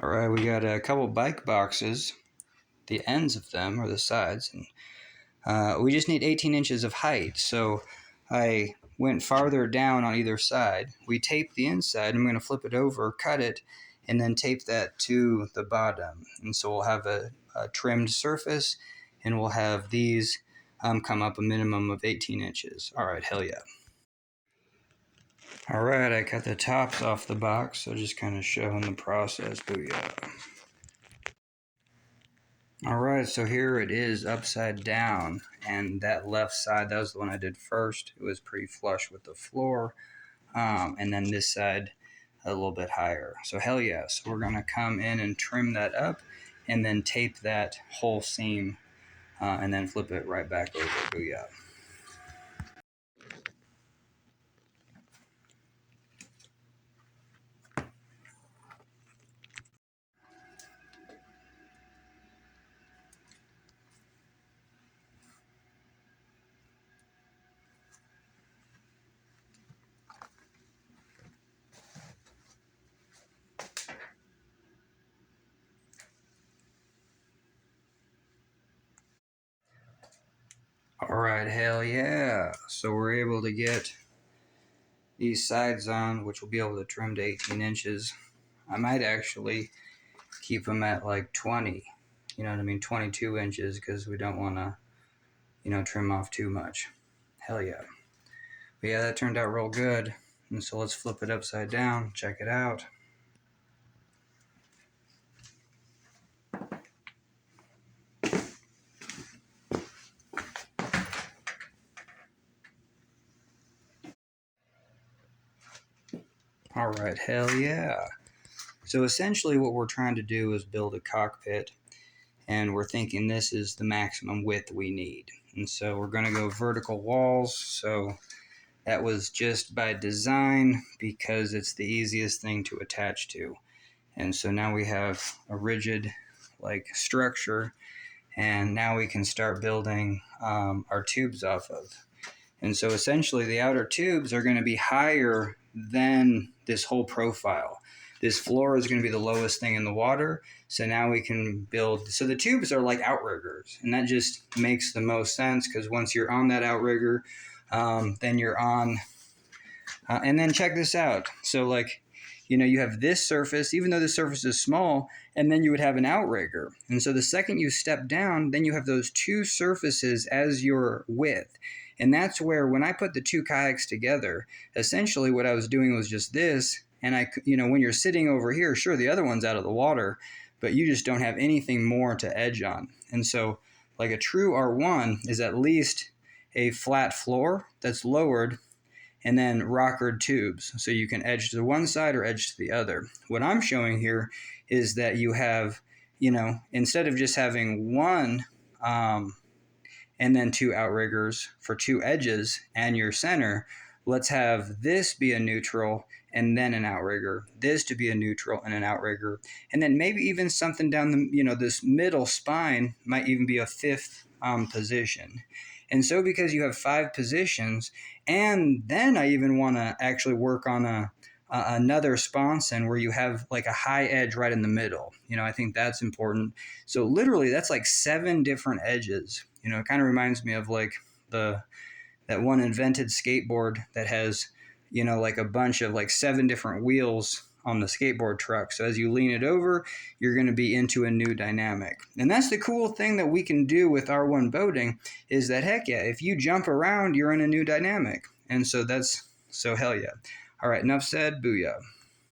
All right, we got a couple bike boxes, the ends of them, or the sides, and we just need 18 inches of height. So I went farther down on either side. We taped the inside. I'm going to flip it over, cut it, and then tape that to the bottom. And so we'll have a trimmed surface, and we'll have these come up a minimum of 18 inches. All right, hell yeah. All right, I cut the tops off the box, so just kind of showing the process. Booyah. All right, so here it is upside down, and that left side, that was the one I did first. It was pretty flush with the floor, and then this side a little bit higher. So hell yeah, so we're gonna come in and trim that up, and then tape that whole seam, and then flip it right back over. Booyah. All right, hell yeah. So we're able to get these sides on, which will be able to trim to 18 inches. I might actually keep them at like 20, you know what I mean, 22 inches, because we don't want to, trim off too much. Hell yeah. But yeah, that turned out real good. And so let's flip it upside down, check it out. All right, hell yeah. So essentially what we're trying to do is build a cockpit, and we're thinking this is the maximum width we need. And so we're going to go vertical walls. So that was just by design because it's the easiest thing to attach to. And so now we have a rigid structure, and now we can start building our tubes off of. And so essentially the outer tubes are going to be higher than this whole profile. This floor is going to be the lowest thing in the water. So now we can build, so the tubes are like outriggers, and that just makes the most sense because once you're on that outrigger, then you're on, and then check this out. So you have this surface, even though the surface is small, and then you would have an outrigger. And so the second you step down, then you have those two surfaces as your width. And that's where, when I put the two kayaks together, essentially what I was doing was just this. And when you're sitting over here, sure, the other one's out of the water, but you just don't have anything more to edge on. And so like a true R1 is at least a flat floor that's lowered, and then rockered tubes, so you can edge to one side or edge to the other. What I'm showing here is that you have, instead of just having one and then two outriggers for two edges and your center, let's have this be a neutral and then an outrigger, this to be a neutral and an outrigger, and then maybe even something down the, this middle spine might even be a fifth position. And so because you have 5 positions, and then I even want to actually work on another sponson where you have like a high edge right in the middle. I think that's important. So literally that's like 7 different edges. It kind of reminds me of like that one invented skateboard that has, like a bunch of like 7 different wheels on the skateboard truck. So as you lean it over, you're going to be into a new dynamic. And that's the cool thing that we can do with R1 boating, is that heck yeah, if you jump around, you're in a new dynamic. And so hell yeah. All right, enough said, booyah.